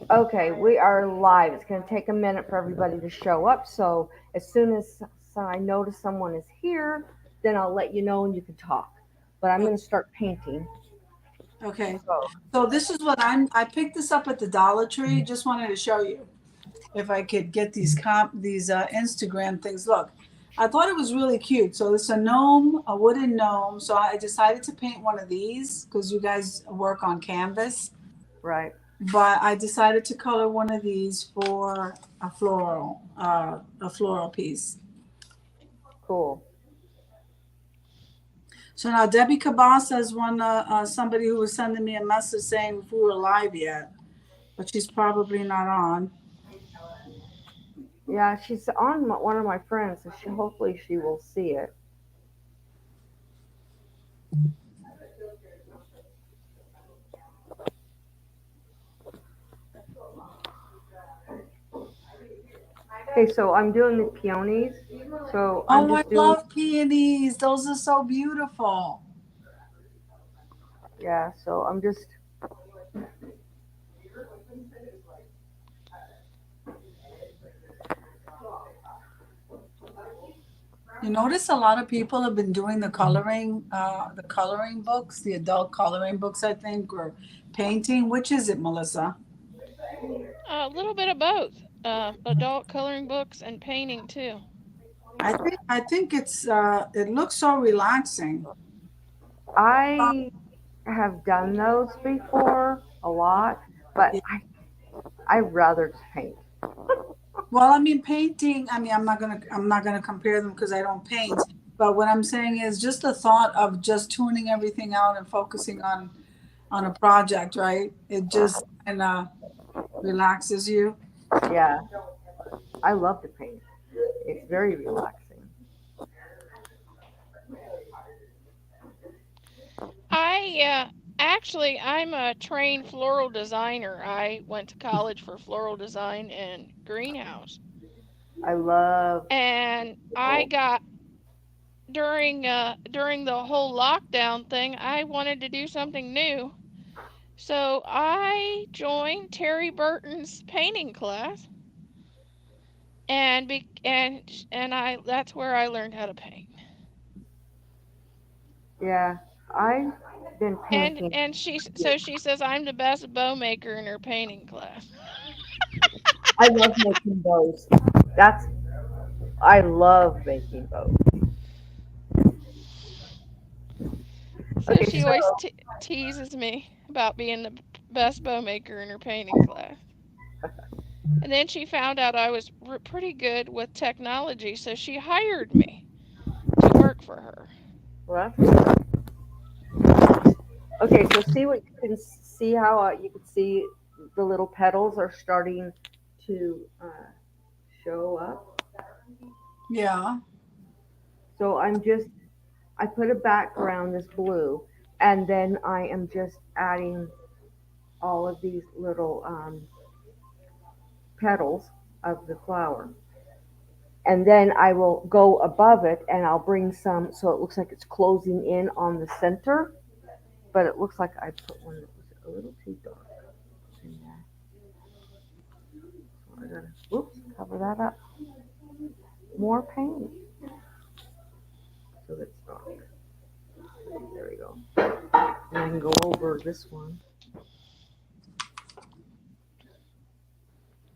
Okay, we are live. It's going to take a minute for everybody to show up. So as soon as I notice someone is here, then I'll let you know and you can talk. But I'm going to start painting. Okay. So, So this is what I picked this up at the Dollar Tree. Just wanted to show you if I could get these Instagram things. Look, I thought it was really cute. So it's a gnome, a wooden gnome. So I decided to paint one of these because you guys work on canvas. right. But I decided to color one of these for a floral piece. Cool. So now Debbie Cabasa is somebody who was sending me a message saying if we were live yet, but she's probably not on. Yeah, she's on one of my friends, so hopefully she will see it. Okay, so I'm doing the peonies. So I'm Oh, I just doing, love peonies. Those are so beautiful. yeah, so I'm just, You notice a lot of people have been doing the coloring books, the adult coloring books, I think, or painting. Which is it, Melissa? A little bit of both. Adult coloring books and painting too. I think it looks so relaxing. I have done those before a lot, but Yeah. I rather just paint. Well, I mean, painting. I mean, I'm not gonna compare them because I don't paint. But what I'm saying is just the thought of just tuning everything out and focusing on a project, right? It just kind of relaxes you. Yeah, I love to paint. It's very relaxing. I'm a trained floral designer. I went to college for floral design and greenhouse. I love And I oh, got during the whole lockdown thing, I wanted to do something new. So I joined Terry Burton's painting class and I that's where I learned how to paint. yeah. I've been painting. She says I'm the best bow maker in her painting class. I love making bows. That's I love making bows. So Okay, she so always teases me about being the best bow maker in her painting class. And then she found out I was pretty good with technology, so she hired me to work for her. what? Okay, so see what you can see how you can see the little petals are starting to show up. Yeah. So I put a background this blue, and then I am just adding all of these little petals of the flower. And then I will go above it and I'll bring some so it looks like it's closing in on the center, but it looks like I put one that was a little too dark in there. So I gotta, whoops, cover that up. More paint so it's dark. There we go. And I can go over this one.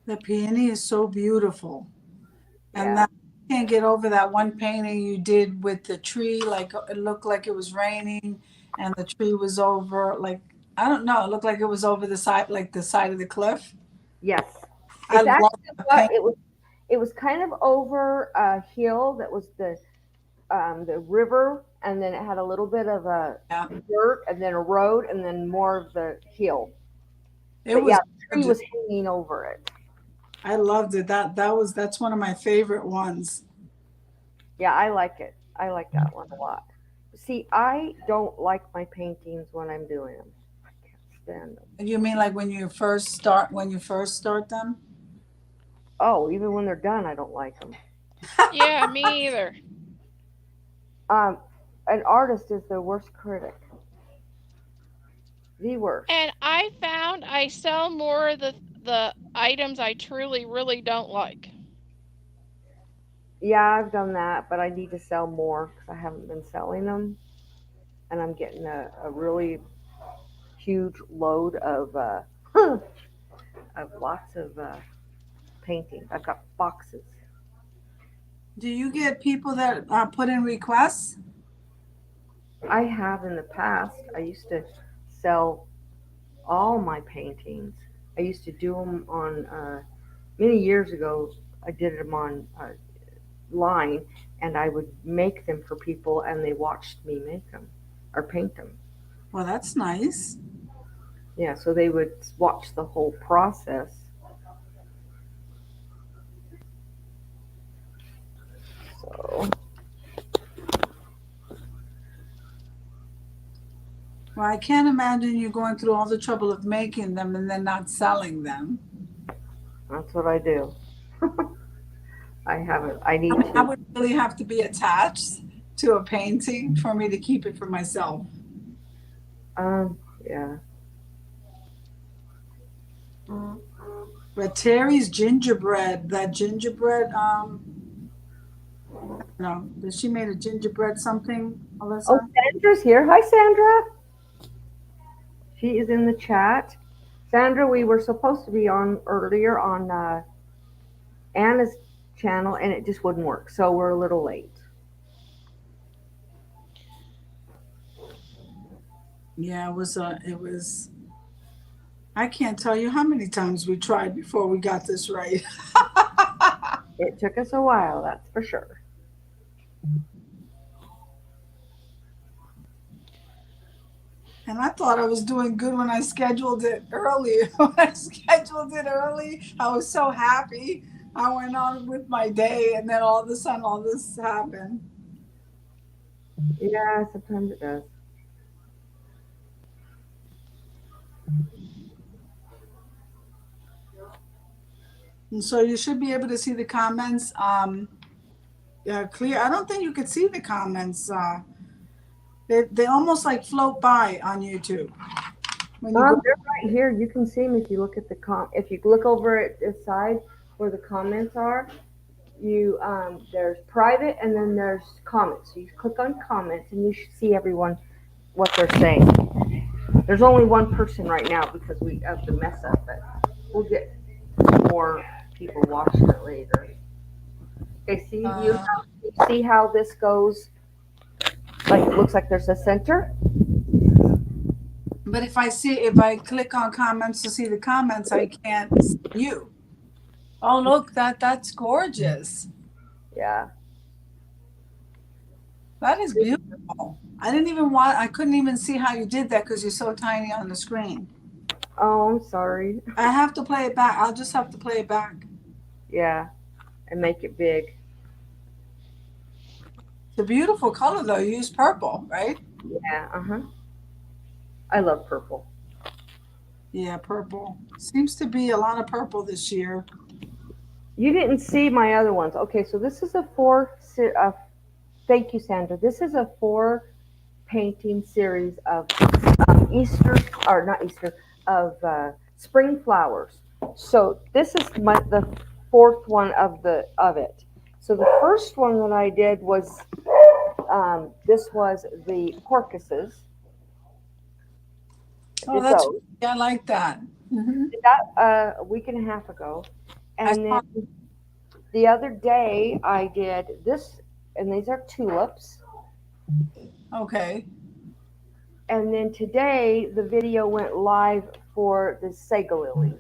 The peony is so beautiful. And Yeah, that I can't get over that one painting you did with the tree. Like it looked like it was raining and the tree was over like I don't know, it looked like it was over the side like the side of the cliff. yes. I It's love actually that what paint. it was kind of over a hill that was the river, and then it had a little bit of a Yeah. dirt, and then a road, and then more of the hill. It But yeah, was the tree gorgeous. was hanging over it. I loved it. That's one of my favorite ones. Yeah, I like it. I like that one a lot. See, I don't like my paintings when I'm doing them. I can't stand them. You mean like when you first start them? Oh, even when they're done, I don't like them. Yeah, me either. Um, an artist is the worst critic. The worst. And I found I sell more of the items I truly, really don't like. Yeah, I've done that, but I need to sell more because I haven't been selling them, and I'm getting a really huge load of of lots of paintings. I've got boxes. Do you get people that put in requests? I have in the past. I used to sell all my paintings. I used to do them on many years ago. I did them on line, and I would make them for people, and they watched me make them or paint them. Well, that's nice. Yeah, so they would watch the whole process. So Well, I can't imagine you going through all the trouble of making them and then not selling them. that's what I do. I haven't. I need I to. would really have to be attached to a painting for me to keep it for myself. Yeah. But Terry's gingerbread, that gingerbread, no, did she made a gingerbread something, Alyssa? Oh, Sandra's here. Hi, Sandra. She is in the chat. Sandra, we were supposed to be on earlier on Anna's channel, and it just wouldn't work, so we're a little late. Yeah, it was, I can't tell you how many times we tried before we got this right. It took us a while, that's for sure. And I thought I was doing good when I scheduled it early. When I scheduled it early, I was so happy. I went on with my day, and then all of a sudden, all this happened. Yeah, sometimes it does. And so you should be able to see the comments clear. I don't think you could see the comments. They almost like float by on YouTube. When you go, They're right here. You can see them if you look at the if you look over at the side where the comments are. You there's private and then there's comments. So you click on comments and you should see everyone what they're saying. There's only one person right now because we of the mess up, but we'll get more people watching it later. Okay, you see how this goes? Like it looks like there's a center. but if I click on comments to see the comments, I can't see you. Oh, look, that's gorgeous. Yeah. That is beautiful. I couldn't even see how you did that because you're so tiny on the screen. Oh, I'm sorry. I have to play it back. I'll just have to play it back. Yeah, and make it big. It's a beautiful color though. You use purple, right? Yeah. I love purple. Yeah, purple. Seems to be a lot of purple this year. You didn't see my other ones. Okay, so this is thank you, Sandra. This is a 4 painting series of spring flowers. So this is the 4th one of it. So the first one that I did was this was the porcuses. Oh, I like that. Mm-hmm. Did that a week and a half ago, and then the other day I did this, and these are tulips. Okay. And then today the video went live for the Sega lilies.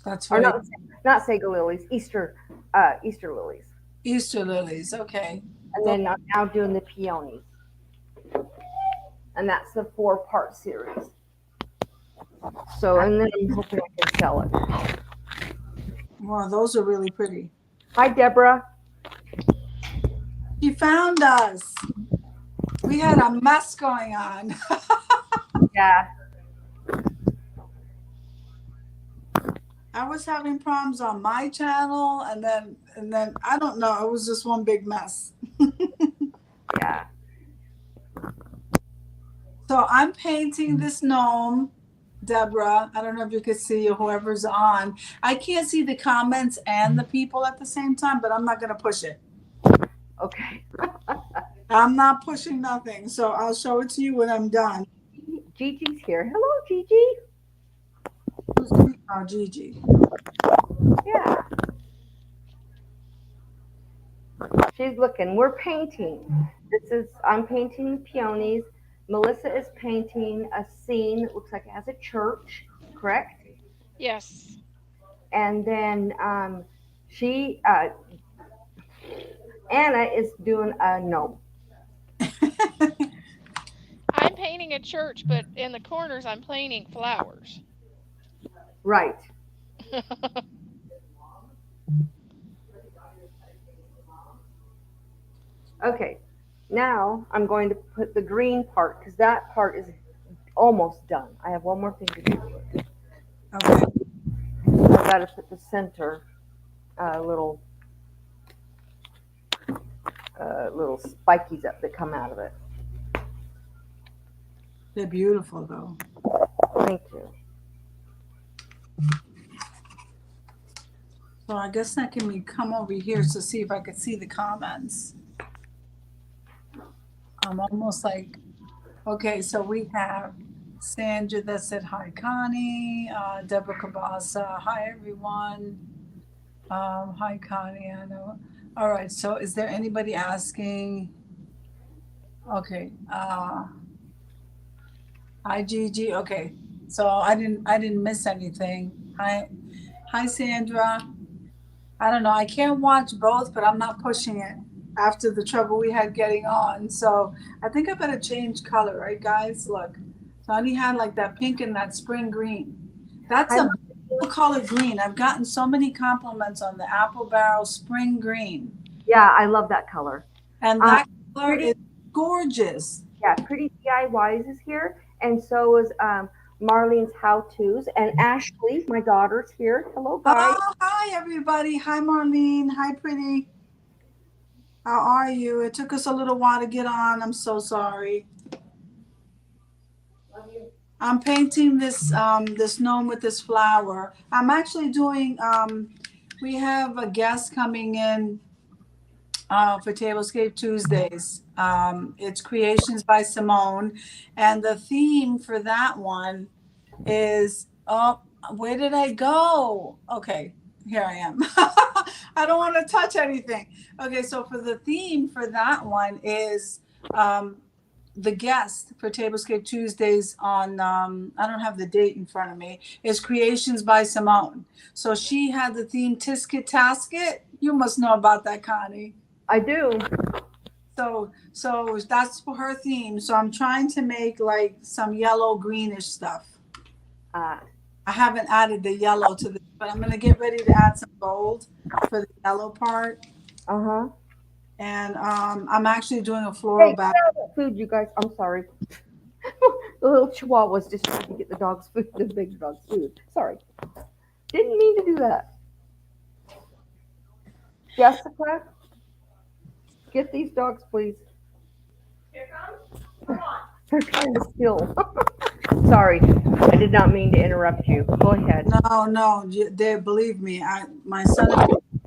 That's Or right. not Sega lilies, Easter lilies. Easter lilies. Okay. And then I'm now doing the peonies. And that's the 4-part series. So, and then I'm hoping I can sell it. Wow, those are really pretty. Hi, Deborah. She found us. We had a mess going on. Yeah. I was having problems on my channel, and then I don't know. It was just one big mess. Yeah. So I'm painting this gnome, Deborah. I don't know if you could see, or whoever's on. I can't see the comments and the people at the same time, but I'm not going to push it. Okay. I'm not pushing nothing. So I'll show it to you when I'm done. Gigi's here. Hello, Gigi. Who's Gigi? Oh, Gigi. Yeah. She's looking. We're painting. I'm painting the peonies. Melissa is painting a scene that looks like it has a church, correct? Yes. And then she, Anna is doing a gnome. I'm painting a church, but in the corners I'm painting flowers. Right. Okay. Now I'm going to put the green part because that part is almost done. I have one more thing to do. Okay. I've got to put the center little spikies up that come out of it. They're beautiful, though. Thank you. So I guess that can we come over here to see if I could see the comments. I'm almost like, okay, so we have Sandra that said, hi, Connie. Deborah Kabasa, hi, everyone. Hi, Connie. I know. All right, so is there anybody asking? Okay. Hi, Gigi. Okay, so I didn't miss anything. Hi, Sandra. I don't know. I can't watch both, but I'm not pushing it after the trouble we had getting on. So I think I better change color, right, guys? Look, so I only had like that pink and that spring green. That's a beautiful color green. I've gotten so many compliments on the apple barrel spring green. Yeah, I love that color. And that color is gorgeous. Yeah, Pretty DIYs is here, and so is Marlene's How To's, and Ashley, my daughter's here. Hello, guys. Oh, hi, everybody. Hi, Marlene. Hi, Pretty. How are you? It took us a little while to get on. I'm so sorry. I'm painting this this gnome with this flower. I'm actually doing. We have a guest coming in for Tablescape Tuesdays. It's Creations by Simone, and the theme for that one is, oh, where did I go? Okay, here I am. I don't want to touch anything. Okay, so for the theme for that one is the guest for Tablescape Tuesdays on, I don't have the date in front of me, is Creations by Simone. So she had the theme Tisket Tasket. You must know about that, Connie. I do. So that's for her theme. So I'm trying to make like some yellow greenish stuff. I haven't added the yellow to this, but I'm gonna get ready to add some gold for the yellow part. Uh-huh. And I'm actually doing a floral back. Food, you guys. I'm sorry. The little chihuahua was just trying to get the dog's food, the big dog's food. Sorry. Didn't mean to do that. Jessica, get these dogs, please. Here comes. Come on. They're trying to steal. Sorry, I did not mean to interrupt you. Go ahead. No, they believe me. My son,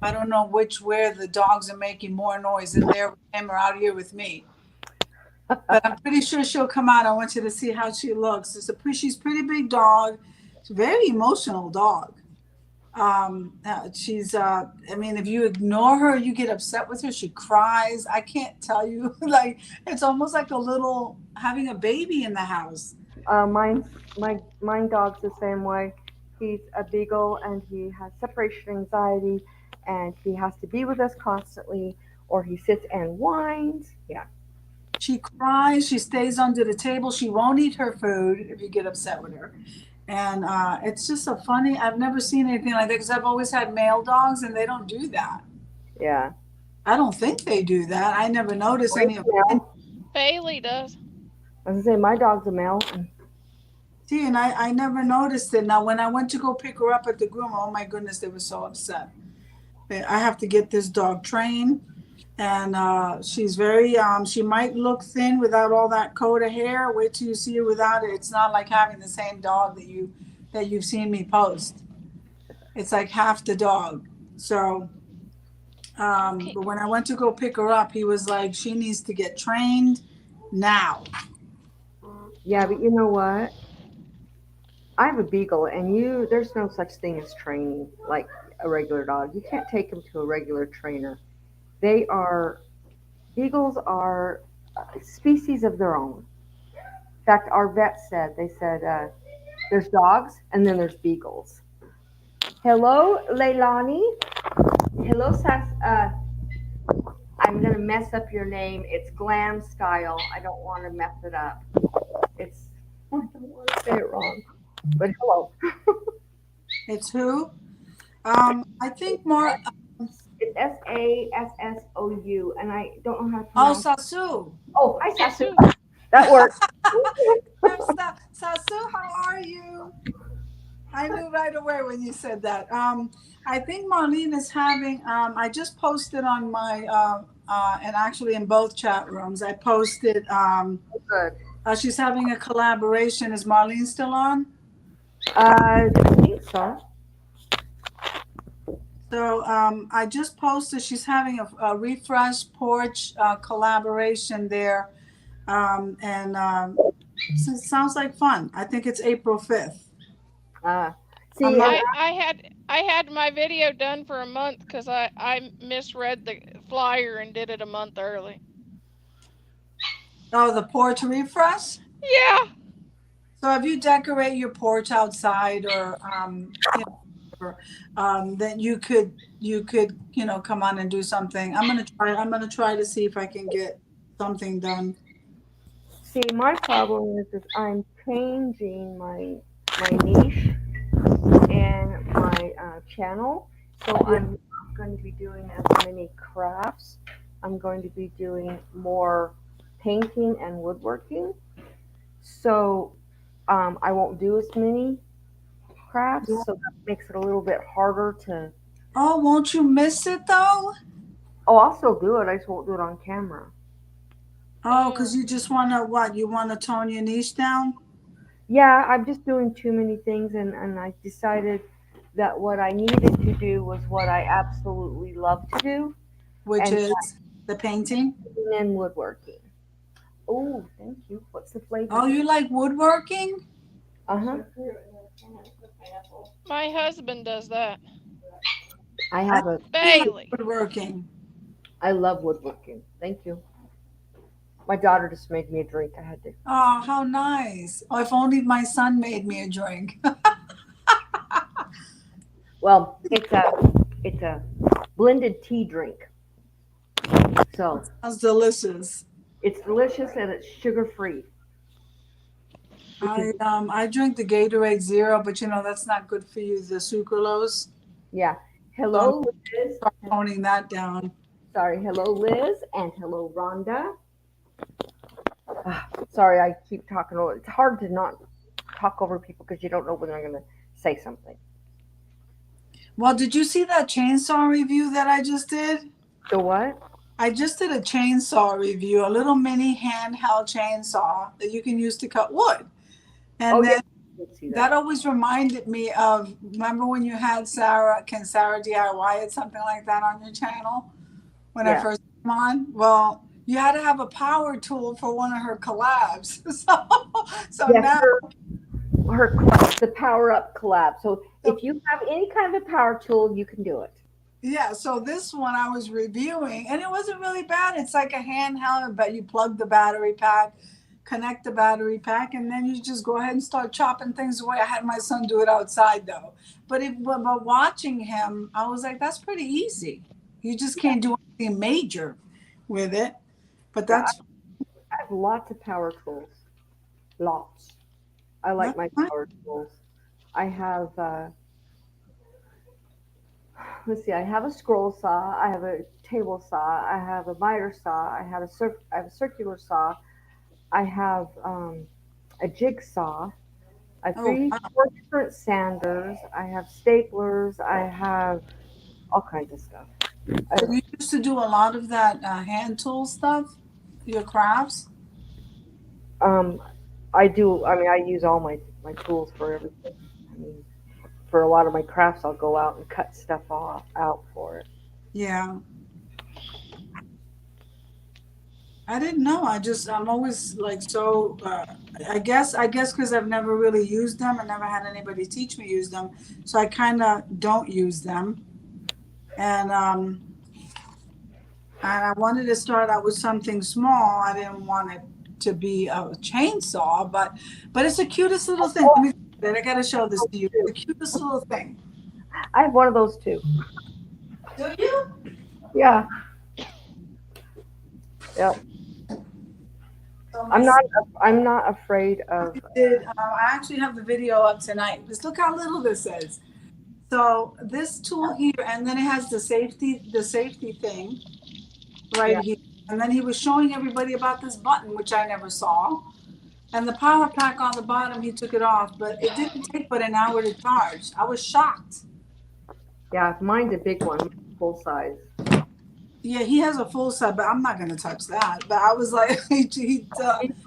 I don't know where the dogs are making more noise than they're with him or out here with me. But I'm pretty sure she'll come out. I want you to see how she looks. She's a pretty big dog. She's a very emotional dog. She's I mean, if you ignore her, you get upset with her, she cries. I can't tell you, like, it's almost like a little having a baby in the house. Mine dog's the same way. He's a beagle and he has separation anxiety and he has to be with us constantly or he sits and whines. Yeah. She cries, she stays under the table, she won't eat her food if you get upset with her. And it's just a funny, I've never seen anything like that because I've always had male dogs and they don't do that. Yeah. I don't think they do that. I never noticed any of them. Bailey does. I was gonna say my dog's a male. See, and I never noticed it. Now, when I went to go pick her up at the groomer, oh my goodness, they were so upset. I have to get this dog trained. And she's very, she might look thin without all that coat of hair. Wait till you see her without it. It's not like having the same dog that you've seen me post. It's like half the dog. So, Okay. but when I went to go pick her up, he was like, she needs to get trained now. Yeah, but you know what? I have a beagle, and there's no such thing as training like a regular dog. You can't take them to a regular trainer. They are Beagles are a species of their own. In fact, our vet said there's dogs and then there's beagles. Hello, Leilani. Hello, I'm gonna mess up your name. It's Glam Style. I don't want to mess it up. It's I don't want to say it wrong. But hello. It's who? I think more. It's Sassou, and I don't know how to Oh, pronounce. Sasu. Oh, hi, Sassou. Sasu. That works. Sasu, how are you? I knew right away when you said that. I think Marlene is having. I just posted on my and actually in both chat rooms. I posted. Good. She's having a collaboration. Is Marlene still on? I think so. So I just posted. She's having a refresh porch collaboration there, and so it sounds like fun. I think it's April 5th. See, I'm not- I had my video done for a month because I misread the flyer and did it a month early. Oh, the porch refresh. Yeah. So if you decorate your porch outside, or then you could come on and do something. I'm gonna try to see if I can get something done. see, my problem is I'm changing my niche and my channel, so I'm not going to be doing as many crafts. I'm going to be doing more painting and woodworking. So I won't do as many crafts, so that makes it a little bit harder to. Oh, won't you miss it though? Oh, I'll still do it. I just won't do it on camera. Oh, because you just wanna what? You wanna tone your niche down? Yeah, I'm just doing too many things, and I decided that what I needed to do was what I absolutely love to do, Which and is the painting. then woodworking. Oh, thank you. What's the flavor? Oh, you like woodworking? Uh-huh. My husband does that. I have a. Bailey. Woodworking. I love woodworking. Thank you. My daughter just made me a drink. I had to. Oh, how nice. Oh, if only my son made me a drink. Well, it's a blended tea drink. So Sounds delicious. it's delicious and it's sugar free. I drink the Gatorade Zero, but that's not good for you. The sucralose. Yeah. Hello, Liz. Start toning that down. Sorry. Hello, Liz, and hello, Rhonda. Sorry, I keep talking over. It's hard to not talk over people because you don't know when they're going to say something. Well, did you see that chainsaw review that I just did? The what? I just did a chainsaw review, a little mini handheld chainsaw that you can use to cut wood. And then Let's see that always reminded me of, remember when you had Can Sarah DIY it, something like that on your channel when I Yeah. first came on? Well, you had to have a power tool for one of her collabs. So Yeah, now her collab, the Power Up collab. So if you have any kind of a power tool, you can do it. yeah, so this one I was reviewing and it wasn't really bad. It's like a handheld, but you plug the battery pack, connect the battery pack, and then you just go ahead and start chopping things away. I had my son do it outside though. But watching him, I was like, that's pretty easy. You just can't do anything major with it. But that's I have lots of power tools. Lots. I like my power tools. I have let's see, I have a scroll saw, I have a table saw, I have a miter saw, I have a circular saw, I have a jigsaw, I have four different sanders, I have staplers, I have all kinds of stuff. So you used to do a lot of that hand tool stuff, your crafts? I do. I mean, I use all my tools for everything. I mean, for a lot of my crafts, I'll go out and cut stuff off out for it. Yeah. I didn't know. I'm always like so. I guess because I've never really used them. I never had anybody teach me use them, so I kind of don't use them. And I wanted to start out with something small. I didn't want it to be a chainsaw, but it's the cutest little thing. I gotta show this to you. The cutest little thing. I have one of those too. Do you? Yeah. Yep. So I'm not afraid of. I actually have the video up tonight. Just look how little this is. So this tool here, and then it has the safety thing right Yeah. here. And then he was showing everybody about this button, which I never saw. And the power pack on the bottom, he took it off, but it didn't take but an hour to charge. I was shocked. Yeah, mine's a big one, full size. Yeah, he has a full set, but I'm not gonna touch that. But I was like, You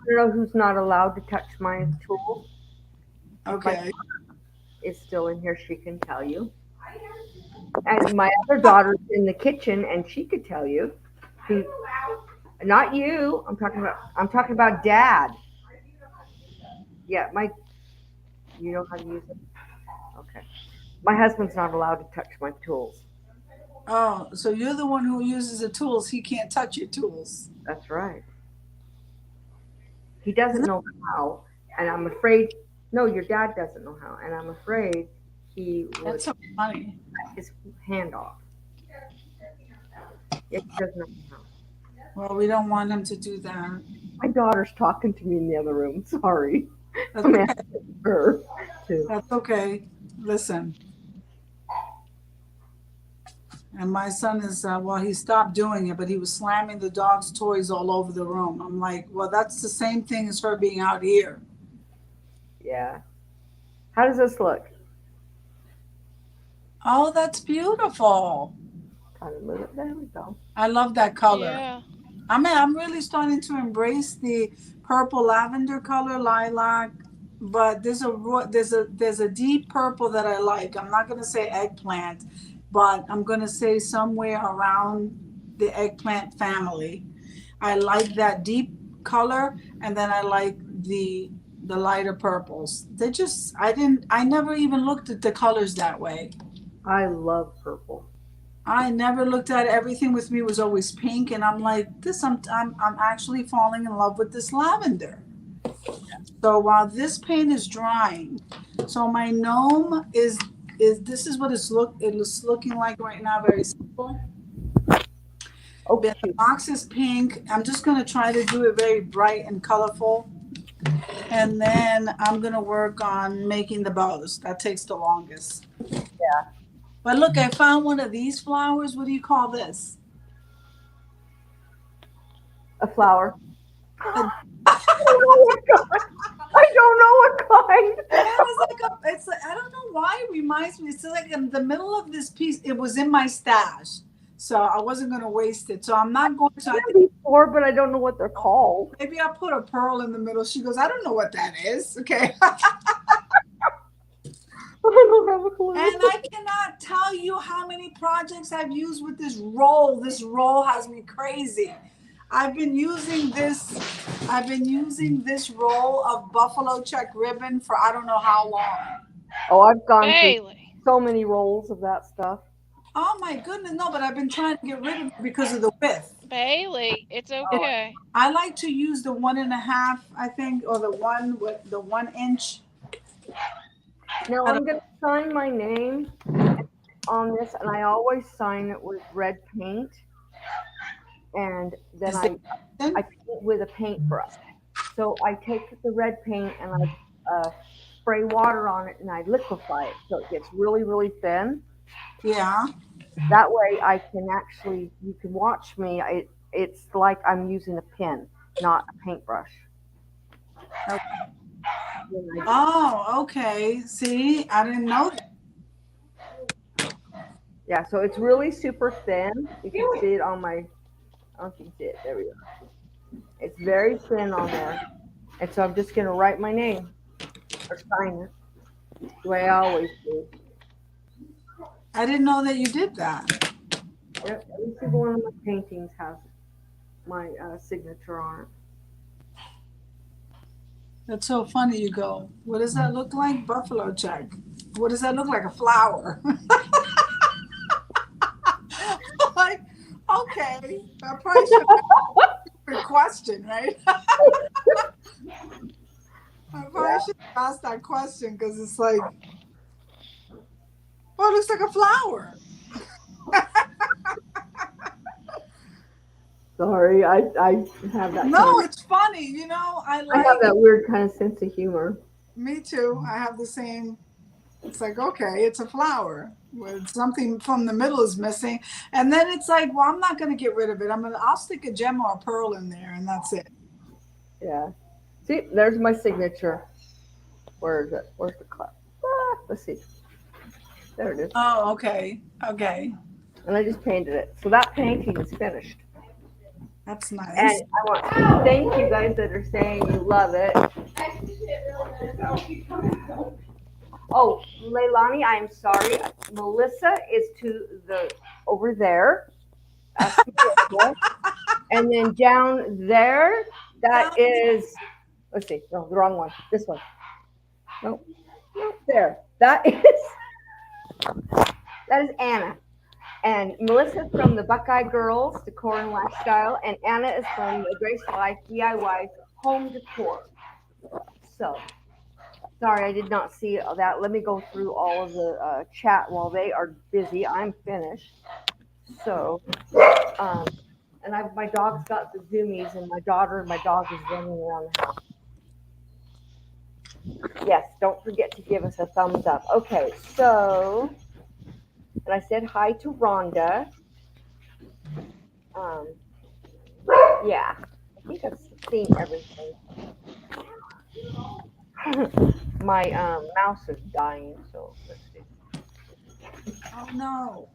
know who's not allowed to touch my tools? okay. Is still in here. She can tell you. And my other daughter's in the kitchen, and she could tell you. She, not you. I'm talking about Dad. Yeah, you know how to use it. Okay. My husband's not allowed to touch my tools. Oh, so you're the one who uses the tools. He can't touch your tools. That's right. He doesn't know how, and I'm afraid. No, your dad doesn't know how, and I'm afraid he would That's so funny. cut his hand off. It doesn't know how. Well, we don't want him to do that. My daughter's talking to me in the other room. Sorry. That's I'm okay. asking her too. That's okay. Listen. And my son is, well, he stopped doing it, but he was slamming the dog's toys all over the room. I'm like, well, that's the same thing as her being out here. Yeah. How does this look? Oh, that's beautiful. Kind of move it. There we go. I love that color. Yeah. I'm really starting to embrace the purple lavender color, lilac, but there's a deep purple that I like. I'm not gonna say eggplant, but I'm gonna say somewhere around the eggplant family. I like that deep color, and then I like the lighter purples. I never even looked at the colors that way. I love purple. I never looked at it. Everything with me was always pink, and I'm like, I'm actually falling in love with this lavender. So while this paint is drying, so my gnome is this is what it is looking like right now, very simple. Okay. The box is pink. I'm just gonna try to do it very bright and colorful. And then I'm gonna work on making the bows. That takes the longest. Yeah. But look, I found one of these flowers. What do you call this? A flower. I don't know what kind. I don't know why it reminds me. It's like in the middle of this piece. It was in my stash, so I wasn't going to waste it. So I'm not going to. I've seen before, but I don't know what they're called. Maybe I'll put a pearl in the middle. She goes, I don't know what that is. Okay. I don't have a clue. And I cannot tell you how many projects I've used with this roll. This roll has me crazy. I've been using this roll of buffalo check ribbon for I don't know how long. Oh, I've gone through Bailey. so many rolls of that stuff. Oh my goodness, no, but I've been trying to get rid of it because of the width. Bailey, it's okay. I like to use the 1.5, I think, or the 1 inch. Now I'm going to sign my name on this, and I always sign it with red paint. And then I paint with a paintbrush. So I take the red paint and I spray water on it and I liquefy it so it gets really, really thin. Yeah. That way I can actually, you can watch me. It's like I'm using a pen, not a paintbrush. Okay. Oh, okay. See, I didn't know that. Yeah, so it's really super thin. You can see it on my, I don't know if you can see it. There we go. It's very thin on there. And so I'm just going to write my name or sign it the way I always do. I didn't know that you did that. Yep, every single one of my paintings has my signature on it. That's so funny. You go, what does that look like? Buffalo check. What does that look like? A flower. Like, okay. I probably should have a question, right? I probably should have asked that question because it's like, oh, it looks like a flower. Sorry, I have that. No, it's funny. You know, I I have like that weird kind of sense of humor. me too. I have the same. It's like, okay, it's a flower with something from the middle is missing. And then it's like, well, I'm not going to get rid of it. I'll stick a gem or a pearl in there and that's it. Yeah. See, there's my signature. Where is it? Where's the clap? Ah, let's see. There it is. Oh, okay. Okay. And I just painted it. So that painting is finished. That's And nice. I want to thank you guys that are saying you love it. Oh, Leilani, I am sorry. Melissa is to the over there. That's the girl. And then down there, that is, let's see, no, the wrong one. This one. Nope. Nope, there. That is Anna. And Melissa's from the Buckeye Girls Decor and Lifestyle, and Anna is from the Grace Life DIY Home Decor. So, sorry, I did not see that. Let me go through all of the chat while they are busy. I'm finished. So, and my dog's got the zoomies, and my daughter and my dog is running around the house. Yes, don't forget to give us a thumbs up. Okay, so, and I said hi to Rhonda. Yeah, I think I've seen everything. My mouse is dying, so let's see. Oh, no.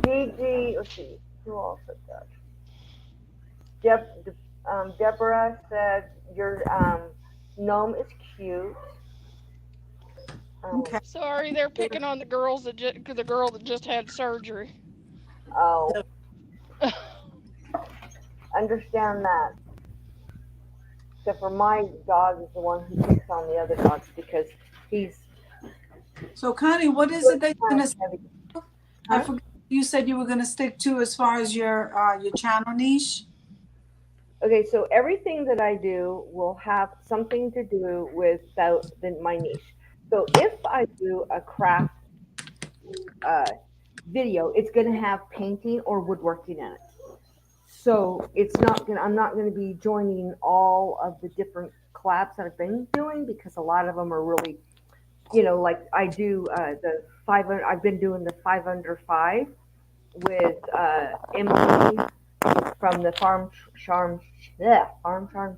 Gigi, let's see, who else said that? Deborah said your gnome is cute. Okay. Sorry, they're picking on the girls the girl that just had surgery. Oh, understand that. Except for my dog is the one who picks on the other dogs because he's So, Connie, what is it that you're going to heavy. I forgot you said you were going to stick to as far as your channel niche? Okay, so everything that I do will have something to do with my niche. So if I do a craft video, it's going to have painting or woodworking in it. So I'm not going to be joining all of the different collabs that I've been doing because a lot of them are really, like I do the 500. I've been doing the 5 under 5 with Emily from the Farm Charm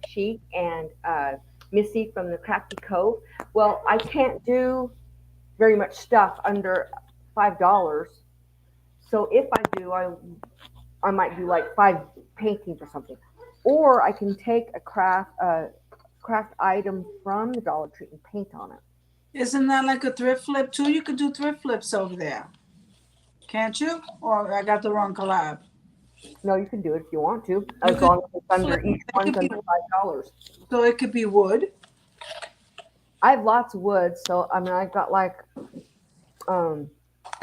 Chic and Missy from the Crafty Cove. Well, I can't do very much stuff under $5. So if I do, I might do like 5 paintings or something, or I can take a craft item from the Dollar Tree and paint on it. Isn't that like a thrift flip too? You could do thrift flips over there, can't you? Or I got the wrong collab. No, you can do it if you want to, as long as it's under each one's under $5. So it could be wood. I have lots of wood, so I mean I've got like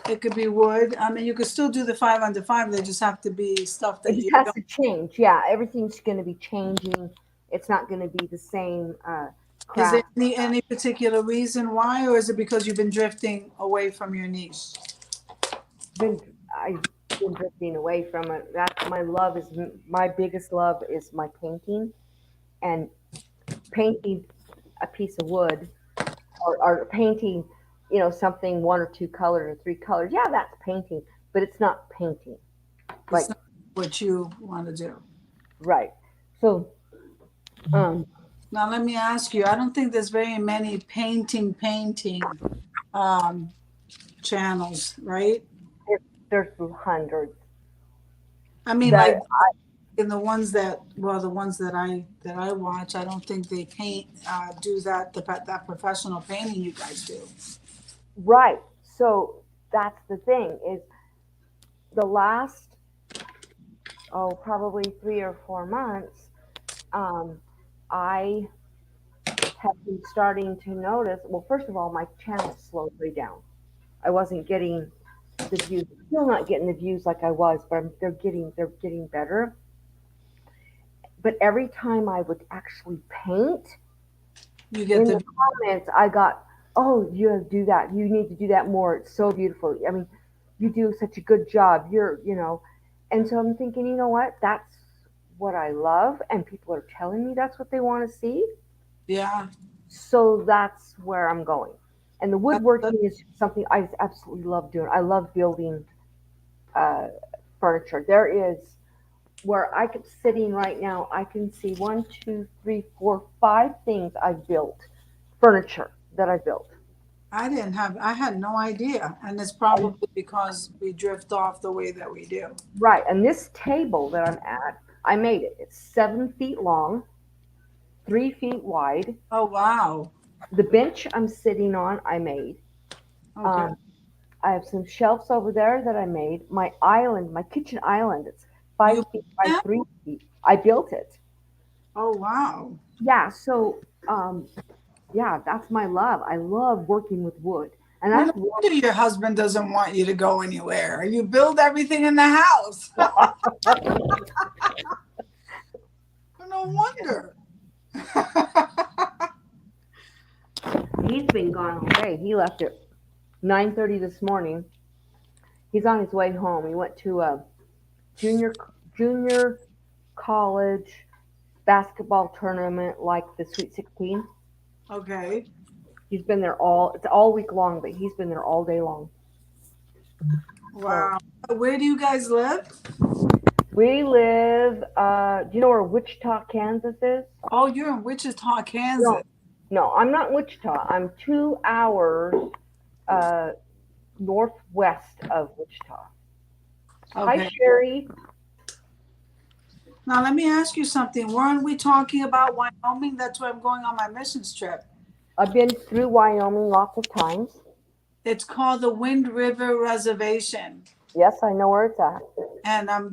It could be wood. I mean, you could still do the 5 under 5. They just have to be stuff that it just you has don't. to change. Yeah, everything's going to be changing. It's not going to be the same Is there craft. any particular reason why, or is it because you've been drifting away from your niche? I've been drifting away from it. That's my biggest love is my painting, and painting a piece of wood or painting, something 1 or 2 colors or 3 colors. Yeah, that's painting, but it's not painting. Like It's not what you want to do. right. So, Now let me ask you. I don't think there's very many painting channels, right? There's hundreds. I mean, That like in the ones that, well, the ones that I watch, I don't think they paint, do that professional painting you guys do. right. So that's the thing is the last probably 3 or 4 months, um, I have been starting to notice. Well, first of all, my channel slowed way down. I wasn't getting the views. Still not getting the views like I was, but they're getting better. But every time I would actually paint, You get in the, the comments, I got, "Oh, you do that. You need to do that more. It's so beautiful. I mean, you do such a good job. You're." And so I'm thinking, you know what? That's what I love, and people are telling me that's what they want to see. yeah. So that's where I'm going. And the woodworking is something I absolutely love doing. I love building uh, furniture. There is where I could sitting right now. I can see one, two, three, four, five things I've built, furniture that I built. I had no idea. And it's probably because we drift off the way that we do. Right, and this table that I'm at, I made it. It's 7 feet long, 3 feet wide. Oh, wow. The bench I'm sitting on, I made. Okay. Um, I have some shelves over there that I made. My island, my kitchen island, it's five You, feet by 3 feet. I built it. oh, wow. Yeah, so yeah, that's my love. I love working with wood. And Well, no I've worked wonder your husband doesn't want you to go anywhere. You build everything in the house. No wonder. he's been gone all day. He left at 9:30 this morning. He's on his way home. He went to a junior college basketball tournament like the Sweet 16. Okay. He's been there it's all week long, but he's been there all day long. Wow. Where do you guys live? We live, do you know where Wichita, Kansas is? Oh, you're in Wichita, Kansas. No, I'm not in Wichita. I'm 2 hours uh, northwest of Wichita. Hi, Okay. Sherry. Now let me ask you something. Weren't we talking about Wyoming? That's where I'm going on my missions trip. I've been through Wyoming lots of times. It's called the Wind River Reservation. Yes, I know where it's at. And I'm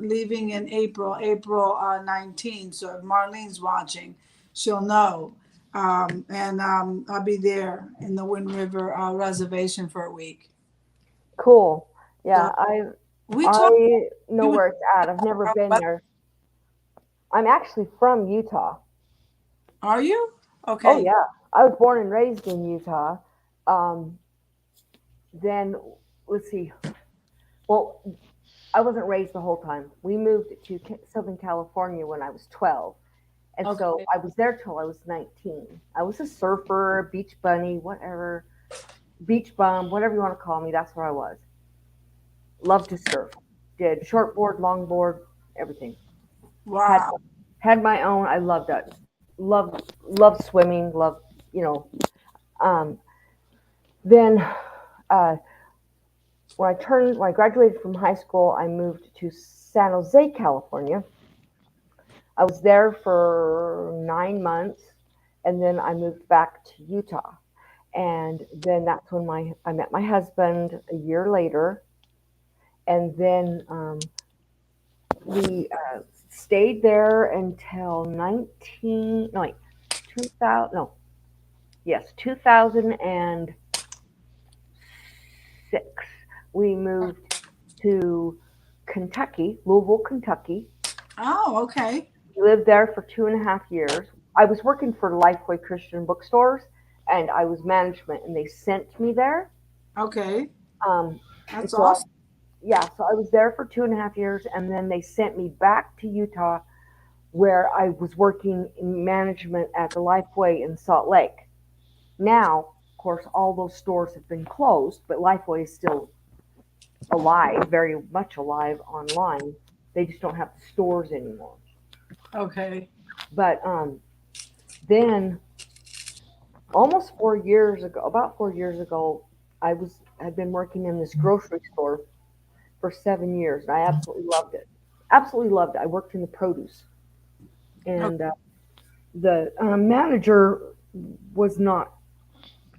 leaving in April 19th. So if Marlene's watching, she'll know. I'll be there in the Wind River Reservation for a week. Cool. Yeah, We talked. I know where it's at. I've never been there. I'm actually from Utah. Are you? Okay. Oh yeah, I was born and raised in Utah. Then let's see. Well, I wasn't raised the whole time. We moved to Southern California when I was 12, and so Okay. I was there till I was 19. I was a surfer, beach bunny, whatever, beach bum, whatever you want to call me. That's where I was. Loved to surf. Did shortboard, longboard, everything. Wow. Had my own. I loved it. Love swimming. Love you know. Um, then when I graduated from high school, I moved to San Jose, California. I was there for 9 months, and then I moved back to Utah. And then that's when I met my husband a year later, and then we stayed there until 2000. No, yes, 2006. We moved to Kentucky, Louisville, Kentucky. Oh, okay. We lived there for 2.5 years. I was working for Lifeway Christian bookstores, and I was management, and they sent me there. Okay. Um, That's so awesome. so I was there for 2.5 years, and then they sent me back to Utah, where I was working in management at the Lifeway in Salt Lake. Now, of course, all those stores have been closed, but Lifeway is still alive, very much alive online. They just don't have the stores anymore. Okay. But then, almost 4 years ago, about 4 years ago, I'd been working in this grocery store for 7 years, and I absolutely loved it. Absolutely loved it. I worked in the produce, and the manager was not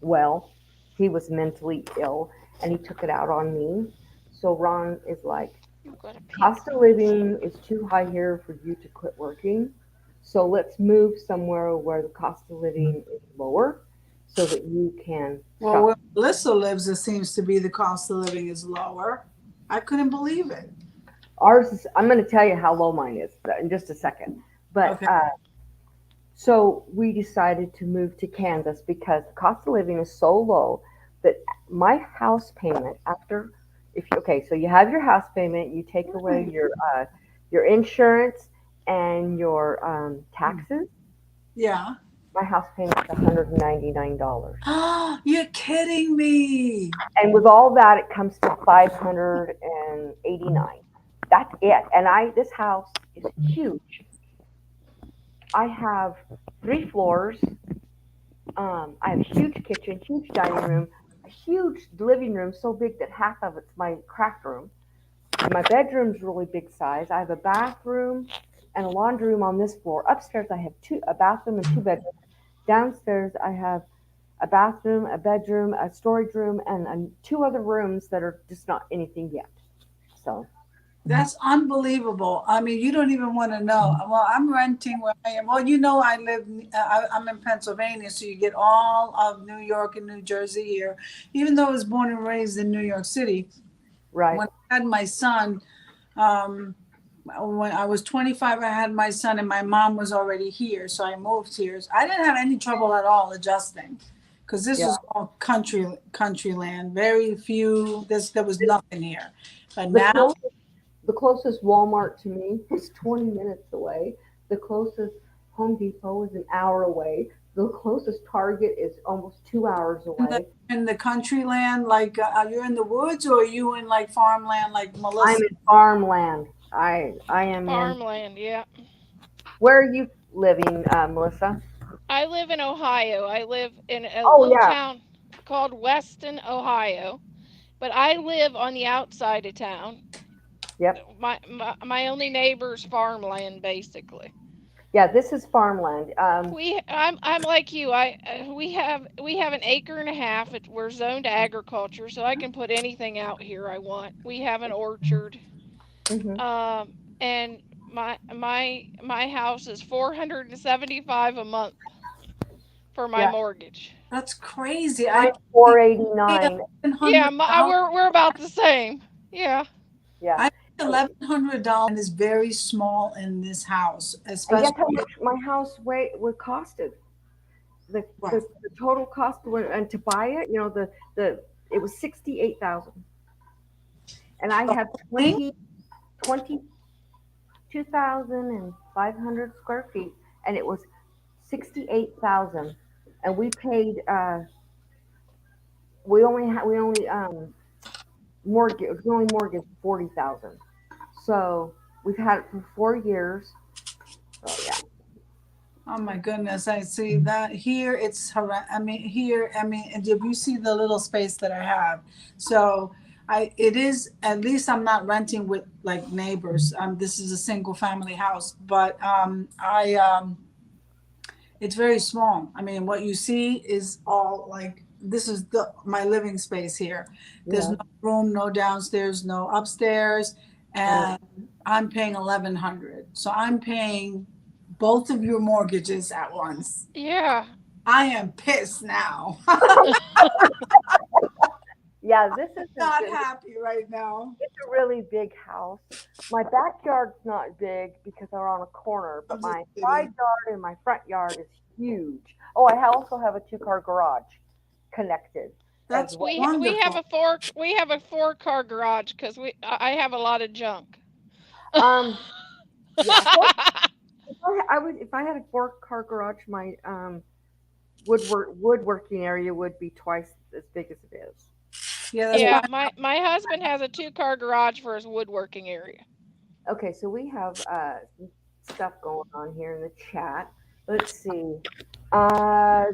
well. He was mentally ill, and he took it out on me. So Ron is like, You've got a pink cost of living is too high here for you to quit working. So let's move somewhere where the cost of living is lower so that you can Well, shop. where Melissa lives, it seems to be the cost of living is lower. I couldn't believe it. Ours is, I'm going to tell you how low mine is in just a second. But Okay. so we decided to move to Kansas because the cost of living is so low that my house payment after, if you, okay, so you have your house payment, you take away your insurance and your taxes. Yeah. My house payment is $199, You're kidding me. and with all that, it comes to 589. That's it. And this house is huge. I have 3 floors. I have a huge kitchen, huge dining room, a huge living room, so big that half of it's my craft room. My bedroom's really big size. I have a bathroom and a laundry room on this floor. Upstairs, I have a bathroom and 2 bedrooms. Downstairs, I have a bathroom, a bedroom, a storage room, and 2 other rooms that are just not anything yet. So That's unbelievable. I mean, you don't even want to know. Well, I'm renting where I am. Well, I'm in Pennsylvania, so you get all of New York and New Jersey here. Even though I was born and raised in New York City, right, when I had my son, when I was 25, I had my son, and my mom was already here, so I moved here. So I didn't have any trouble at all adjusting, because this yeah. was all country land. Very few. There was nothing here, but The now. closest, the closest Walmart to me is 20 minutes away. The closest Home Depot is an hour away. The closest Target is almost 2 hours away. In the country land, like are you in the woods or are you in like farmland like I'm Melissa? in farmland. I am in. farmland. Yeah. Where are you living, Melissa? I live in Ohio. I live in a Oh little yeah, town called Weston, Ohio. But I live on the outside of town. yep, My only neighbor's farmland, basically. yeah. This is farmland. I'm like you. We have an acre and a half. We're zoned to agriculture, so I can put anything out here I want. We have an orchard. Mhm. And my house is 475 a month for my Yeah, mortgage. That's crazy. I mine's pay 489. Yeah, $1,100. we're about the same. Yeah. Yeah, I pay $1,100 and is very small in this house, and guess especially. how much my house would costed? the, Right. the total cost and to buy it, the it was 68,000, and I have 22,500 square feet, and it was 68,000, and we paid we only mortgage 40,000, so we've had it for 4 years. So yeah, Oh my goodness, I see that here it's I mean here, I mean, and if you see the little space that I have. So it is, at least I'm not renting with like neighbors. This is a single family house, but it's very small. I mean, what you see is all like, this is my living space here. There's yeah. no room, no downstairs, no upstairs, Right. and I'm paying 1,100. So I'm paying both of your mortgages at once. Yeah. I am pissed now. Yeah, this is Not happy right now. it's a really big house. My backyard's not big because we're on a corner, but I'm just my kidding. side yard and my front yard is huge. Oh, I also have a 2-car garage connected. That's as well. We have wonderful. a 4-car garage because I have a lot of junk. Um, yeah, if I had a 4-car garage, my woodworking area would be twice as big as it is. Yeah, that's Okay, Yeah, why. my husband has a 2-car garage for his woodworking area. okay, so we have some stuff going on here in the chat. Let's see. Uh,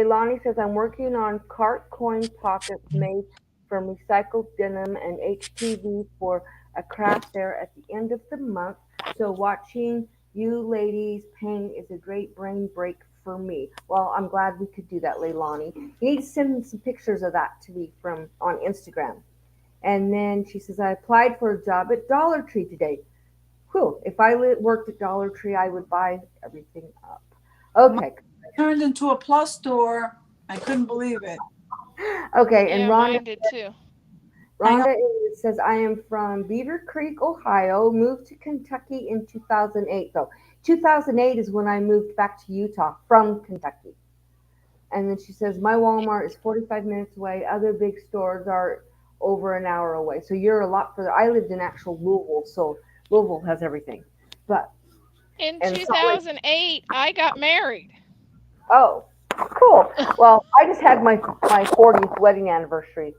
Leilani says, I'm working on cart coin pockets made from recycled denim and HPV for a craft fair at the end of the month. So watching you ladies paint is a great brain break for me. Well, I'm glad we could do that, Leilani. You need to send some pictures of that to me from on Instagram. And then she says, I applied for a job at Dollar Tree today. Whew, if I worked at Dollar Tree, I would buy everything up. Okay. Turned into a plus store. I couldn't believe it. Okay, and Yeah, Rhonda, mine did too. Rhonda says, I am from Beaver Creek, Ohio, moved to Kentucky in 2008, though. 2008 is when I moved back to Utah from Kentucky. And then she says, my Walmart is 45 minutes away. Other big stores are over an hour away. So you're a lot further. I lived in actual Louisville, so Louisville has everything. But In and Salt Lake- 2008, I got married. Oh, cool. Well, I just had my 40th wedding anniversary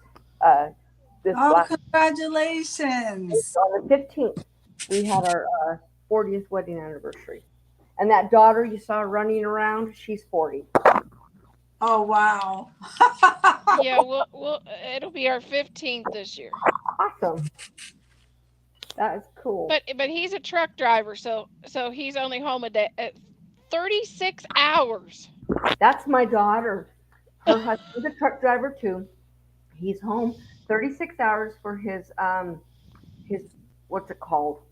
this Oh, last congratulations. on the 15th. We had our 40th wedding anniversary. And that daughter you saw running around, she's 40. Oh, wow. Yeah, it'll be our 15th this year. Awesome. That is cool. But he's a truck driver, so he's only home a day. 36 hours. That's my daughter. Her husband's a truck driver too. He's home 36 hours for his what's it called?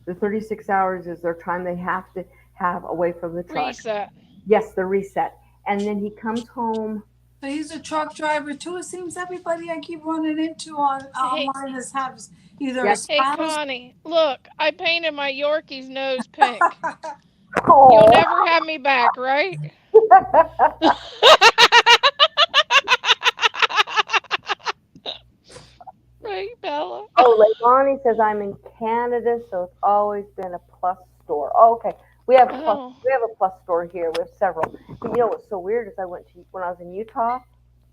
The 36 hours is their time they have to have away from the truck. Reset. Yes, the reset. And then he comes home. So he's a truck driver too. It seems everybody I keep running into online has either a Hey, spouse. Connie, look, I painted my Yorkie's nose pink. Oh. You'll never have me back, right? Right, Bella? Oh, Leilani says I'm in Canada, so it's always been a plus store. Oh, okay. We have a plus, Oh. we have a plus store here. We have several. But you know what's so weird is when I was in Utah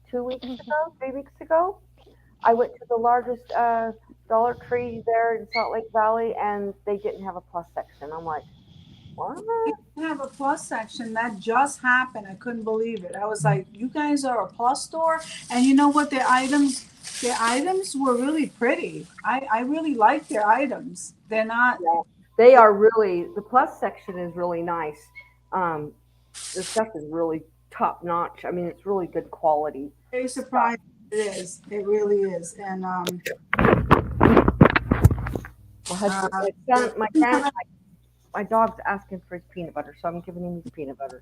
3 weeks ago, I went to the largest Dollar Tree there in Salt Lake Valley, and they didn't have a plus section. I'm like, what? We have a plus section that just happened. I couldn't believe it. I was like, you guys are a plus store? And you know what? Their items were really pretty. I really like their items. They're not. Yeah, they are really, the plus section is really nice. The stuff is really top notch. I mean, it's really good quality. Very surprised. It is. It really is. And My husband, my dog's asking for his peanut butter, so I'm giving him his peanut butter.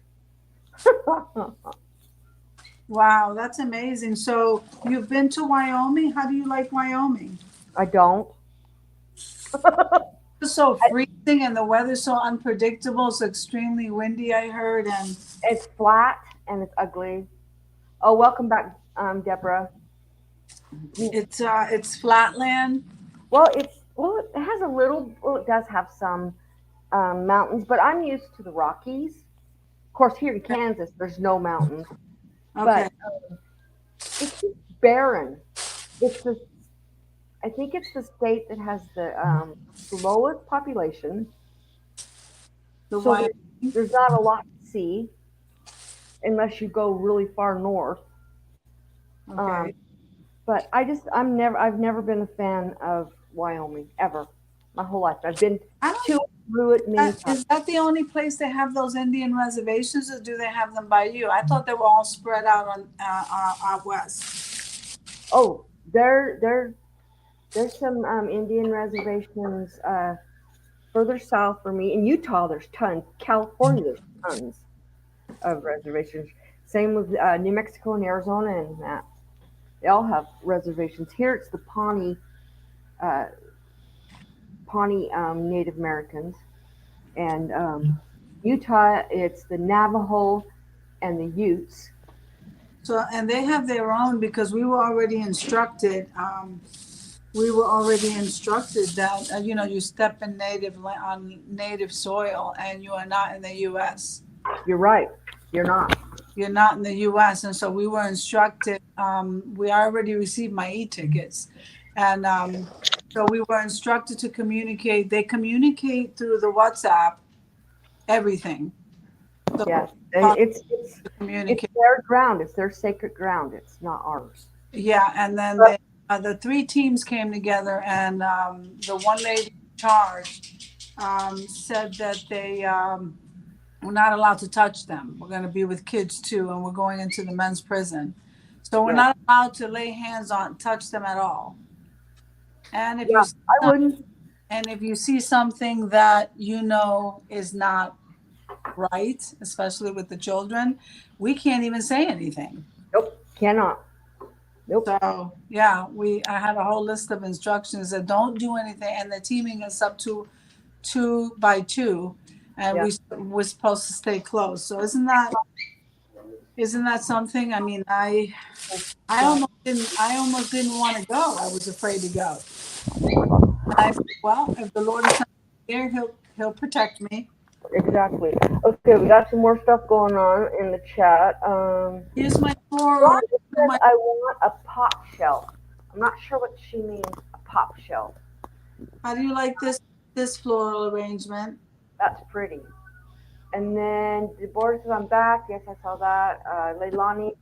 wow, that's amazing. So you've been to Wyoming. How do you like Wyoming? I don't. It's so freezing and the weather's so unpredictable. It's extremely windy, I heard. And It's flat and it's ugly. Oh, welcome back, Deborah. it's flatland. Well, it has a little. Well, it does have some mountains, but I'm used to the Rockies. Of course, here in Kansas, there's no mountains, Okay. but it's just barren. I think it's the state that has the lowest population. The So Wyoming. there's not a lot to see unless you go really far north. Okay. But I've never been a fan of Wyoming ever, my whole life. I've been I don't to and through it many times. Is that the only place they have those Indian reservations, or do they have them by you? I thought they were all spread out on out west. Oh, there's some Indian reservations further south for me. In Utah, there's tons. California, there's tons of reservations. Same with New Mexico and Arizona and that. They all have reservations. Here it's the Pawnee Native Americans. And Utah, it's the Navajo and the Utes. So, and they have their own because we were already instructed. That you step in on native soil, and you are not in the U.S. You're right. You're not. You're not in the U.S. And so we were instructed. We already received my e-tickets, and so we were instructed to communicate. They communicate through the WhatsApp, everything. So Yes, and it's communicate. their ground. It's their sacred ground. It's not ours. Yeah, and then the three teams came together, and the one lady in charge said that we're not allowed to touch them. We're going to be with kids too, and we're going into the men's prison, so we're Yeah. not allowed to lay hands on, touch them at all. And if Yeah, I wouldn't. and if you see something that you know is not right, especially with the children, we can't even say anything. Nope, cannot. Nope. So yeah, I had a whole list of instructions that don't do anything, and the teaming is up to 2 by 2, and Yeah. we're supposed to stay close. So isn't that something? I mean, I almost didn't want to go. I was afraid to go. I said, well, if the Lord is here, he'll protect me. Exactly. Okay, we got some more stuff going on in the chat. Here's my floral. Rhonda says I want a pop shelf. I'm not sure what she means, a pop shelf. How do you like this floral arrangement? That's pretty. And then Deborah says I'm back. Yes, I saw that. Leilani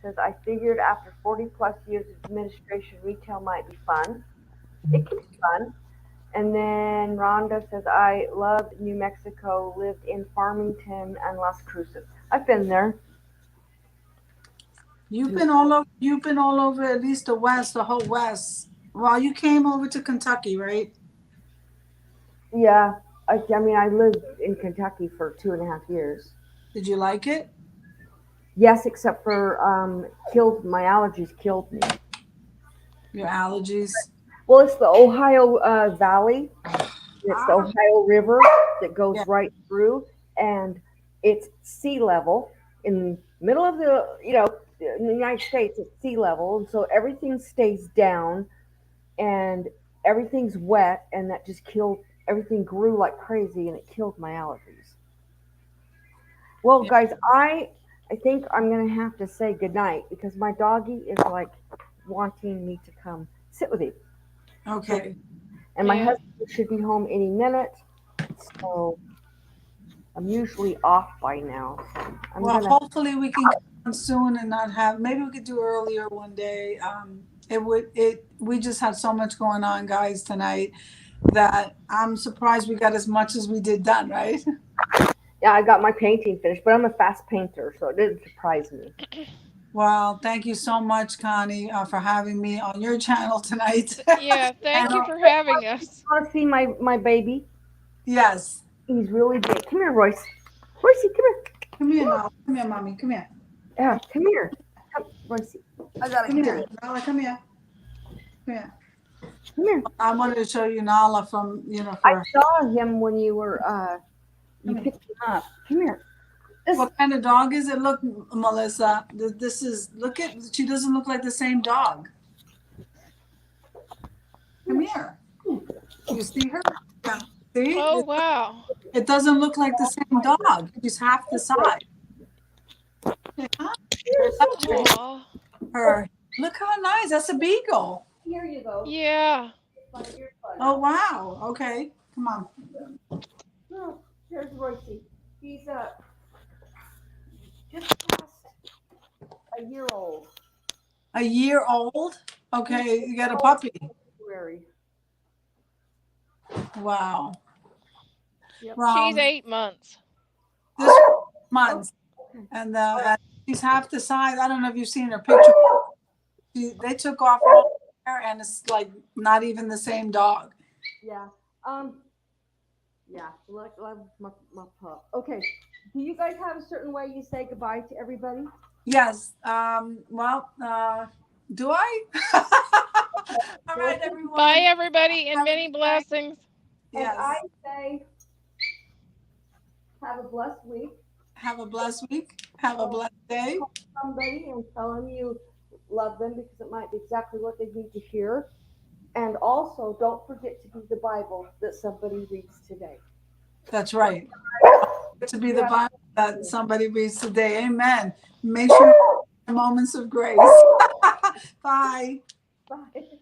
says I figured after 40 plus years of administration, retail might be fun. It can be fun. And then Rhonda says I loved New Mexico, lived in Farmington and Las Cruces. I've been there. You've been all over at least the West, the whole West. Well, you came over to Kentucky, right? Yeah, I mean, I lived in Kentucky for 2.5 years. Did you like it? Yes, except for my allergies killed me. Your allergies? Well, it's the Ohio Valley. It's the Ohio River that goes right through, and it's sea level in the middle of in the United States. It's sea level, and so everything stays down, and everything's wet, and that just killed. Everything grew like crazy, and it killed my allergies. Well, guys, I think I'm gonna have to say goodnight because my doggy is like wanting me to come sit with him. Okay. And my husband should be home any minute, so I'm usually off by now. So hopefully we can get on soon and not have. Maybe we could do earlier one day. We just had so much going on, guys, tonight that I'm surprised we got as much as we did done, right? Yeah, I got my painting finished, but I'm a fast painter, so it didn't surprise me. Well, thank you so much, Connie, for having me on your channel tonight. Yeah, thank you for having us. You want to see my baby? Yes. He's really big. Come here, Royce. Royce, come here. Come here, Nala. Come here, mommy. Come here. Yeah, come here. Come, Royce. I gotta Come hear here, you. Nala. Come here. Come here. Come here. I wanted to show you Nala from, I saw him when you were you picked him up. Come here. What kind of dog is it? Look, Melissa, she doesn't look like the same dog. Come here. You see her? Yeah. See? Oh, wow. It doesn't look like the same dog. She's half the size. Yeah. Aw. Her. Look how nice. That's a beagle. Here you go. Yeah. Oh, wow. Okay. Come on. Oh, here's Royce. He's just past a year old. A year old? Okay. You got a puppy. February. Wow. Yep. She's 8 months. This month. And she's half the size. I don't know if you've seen her picture. They took off all her hair, and it's like not even the same dog. Yeah. Yeah. Look, my pup. Okay. Do you guys have a certain way you say goodbye to everybody? Yes. Do I? All right, everyone. Bye, everybody, and many blessings. And Yes. I say, have a blessed week. Have a blessed week. Have a blessed day. Somebody and tell them you love them because it might be exactly what they need to hear. And also, don't forget to be the Bible that somebody reads today. That's right. To be the Bible that somebody reads today. Amen. Make sure you have moments of grace. Bye. Bye.